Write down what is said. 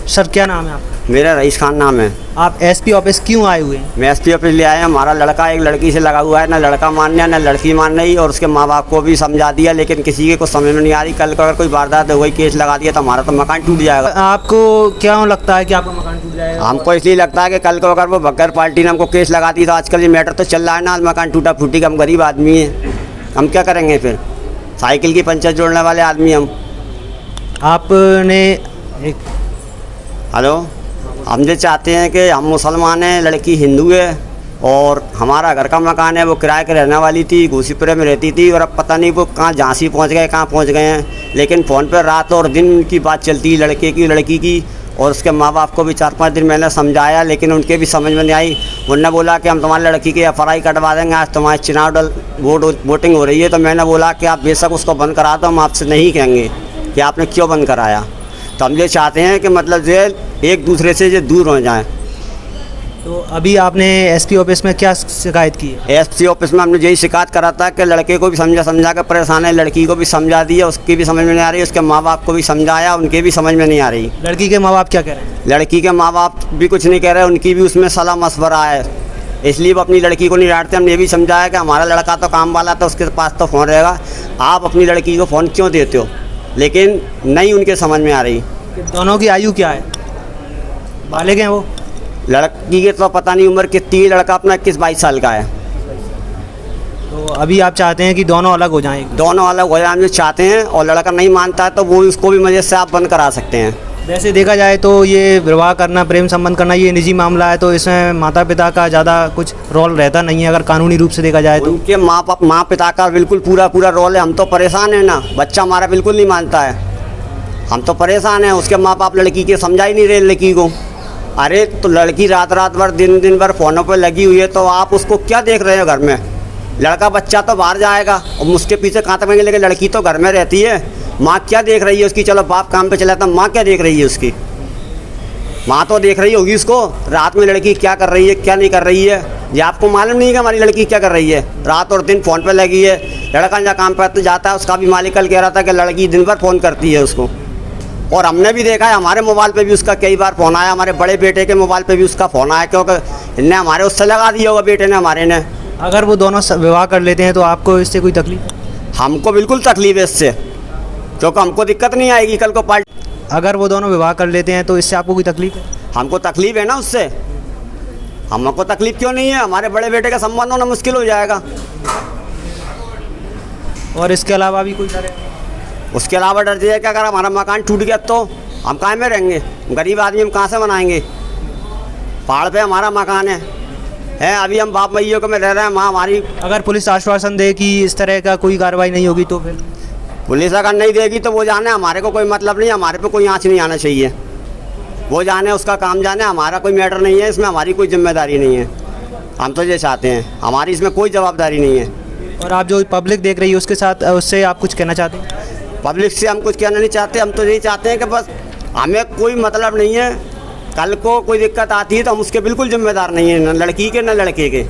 Sir क्या नाम है आपका? मेरा रईस खान नाम है। आप एसपी ऑफिस क्यों आए हुए हैं? मैं एसपी ऑफिस ले आया। हमारा लड़का एक लड़की से लगा हुआ है, ना लड़का मान रहा ना लड़की मान रही, और उसके माँ बाप को भी समझा दिया, लेकिन किसी के कुछ समझ में नहीं आ रही। कल को अगर कोई वारदात हो गई, केस लगा दिया, तो हमारा तो मकान टूट जाएगा। आपको क्या लगता है कि आपका मकान टूट जाएगा? हमको इसलिए लगता है कि कल को अगर वो बगैर पार्टी ने हमको केस लगा दी, तो आजकल ये मैटर तो चल रहा है ना, मकान टूटा फूटी का। हम गरीब आदमी हैं, हम क्या करेंगे फिर? साइकिल की पंचर जोड़ने वाले आदमी हम। आपने एक हेलो, हम जो चाहते हैं कि हम मुसलमान हैं, लड़की हिंदू है, और हमारा घर का मकान है, वो किराए के रहने वाली थी, घूसीपुरे में रहती थी, और अब पता नहीं वो कहाँ झांसी पहुंच गए, कहाँ पहुंच गए हैं। लेकिन फ़ोन पर रात और दिन की बात चलती है लड़की की, और उसके माँ बाप को भी 4-5 दिन मैंने समझाया, लेकिन उनके भी समझ में नहीं आई। उन्होंने बोला कि हम तुम्हारी लड़की की FRI कटवा देंगे, आज तुम्हारे चुनाव वोटिंग हो रही है। तो मैंने बोला कि आप बेशक उसको बंद करा दो, हम आपसे नहीं कहेंगे कि आपने क्यों बंद कराया। तो हम ये चाहते हैं कि मतलब जो एक दूसरे से जो दूर हो जाएं। तो अभी आपने एसपी ऑफिस में क्या शिकायत की है? एसपी ऑफिस में हमने यही शिकायत करा था कि लड़के को भी समझा कर परेशान है, लड़की को भी समझा दिया, उसकी भी समझ में नहीं आ रही, उसके माँ बाप को भी समझाया, उनके भी समझ में नहीं आ रही। लड़की के माँ बाप क्या कह रहे हैं? लड़की के माँ बाप भी कुछ नहीं कह रहे, उनकी भी उसमें सलाह मशवरा है, इसलिए वो अपनी लड़की को नहीं डांटते। हमने ये भी समझाया कि हमारा लड़का तो काम वाला था, उसके पास तो फ़ोन रहेगा, आप अपनी लड़की को फ़ोन क्यों देते हो? लेकिन नहीं उनके समझ में आ रही। दोनों की आयु क्या है? बालिग हैं वो? लड़की के तो पता नहीं उम्र कितनी है, लड़का अपना 21-22 साल का है। तो अभी आप चाहते हैं कि दोनों अलग हो जाएं? दोनों अलग हो जाए हम जो चाहते हैं, और लड़का नहीं मानता है तो वो उसको भी मजे से आप बंद करा सकते हैं। वैसे देखा जाए तो ये विवाह करना, प्रेम संबंध करना, ये निजी मामला है, तो इसमें माता पिता का ज़्यादा कुछ रोल रहता नहीं है अगर कानूनी रूप से देखा जाए तो। उनके माँ पिता का बिल्कुल पूरा रोल है। हम तो परेशान है ना, बच्चा हमारा बिल्कुल नहीं मानता है, हम तो परेशान हैं। उसके माँ बाप लड़की के समझा ही नहीं रहे लड़की को। अरे तो लड़की रात भर दिन भर फ़ोनों पर लगी हुई है, तो आप उसको क्या देख रहे हो घर में? लड़का बच्चा तो बाहर जाएगा और उसके पीछे कहाँ तक रहेंगे, लेकिन लड़की तो घर में रहती है। माँ क्या देख रही है उसकी? चलो बाप काम पे चला था, माँ क्या देख रही है उसकी? माँ तो देख रही होगी उसको, रात में लड़की क्या कर रही है, क्या नहीं कर रही है। ये आपको मालूम नहीं है कि हमारी लड़की क्या कर रही है? रात और दिन फ़ोन पर लगी है। लड़का जहाँ काम पर तो जाता है, उसका भी मालिक कल कह रहा था कि लड़की दिन भर फ़ोन करती है उसको, और हमने भी देखा है, हमारे मोबाइल पे भी उसका कई बार फ़ोन आया, हमारे बड़े बेटे के मोबाइल पे भी उसका फ़ोन आया, क्योंकि इनने हमारे उससे लगा दिया होगा, बेटे ने हमारे ने। अगर वो दोनों विवाह कर लेते हैं तो आपको इससे कोई तकलीफ? हमको बिल्कुल तकलीफ है इससे, क्योंकि हमको दिक्कत नहीं आएगी कल को पार्टी। अगर वो दोनों विवाह कर लेते हैं तो इससे आपको कोई तकलीफ है? हमको तकलीफ है ना उससे। हमको तकलीफ क्यों नहीं है? हमारे बड़े बेटे का संबंध होना मुश्किल हो जाएगा। और इसके अलावा भी कोई डर? उसके अलावा डर है कि अगर हमारा मकान टूट गया तो हम कहाँ में रहेंगे? गरीब आदमी हम कहाँ से बनाएंगे? पहाड़ पे हमारा मकान है अभी हम बाप मैयों को में रह रहे हैं। माँ हमारी, अगर पुलिस आश्वासन दे कि इस तरह का कोई कार्रवाई नहीं होगी तो फिर? पुलिस अगर नहीं देगी तो वो जाने, हमारे को कोई मतलब नहीं, हमारे पे कोई आँच नहीं आना चाहिए। वो जाने, उसका काम जाने, हमारा कोई मैटर नहीं है इसमें, हमारी कोई जिम्मेदारी नहीं है। हम तो ये चाहते हैं, हमारी इसमें कोई जवाबदारी नहीं है। और आप जो पब्लिक देख रही है उसके साथ, उससे आप कुछ कहना चाहते हैं? पब्लिक से हम कुछ कहना नहीं चाहते, हम तो यही चाहते हैं कि बस हमें कोई मतलब नहीं है। कल को कोई दिक्कत आती है तो हम उसके बिल्कुल जिम्मेदार नहीं हैं, न लड़की के न लड़के के।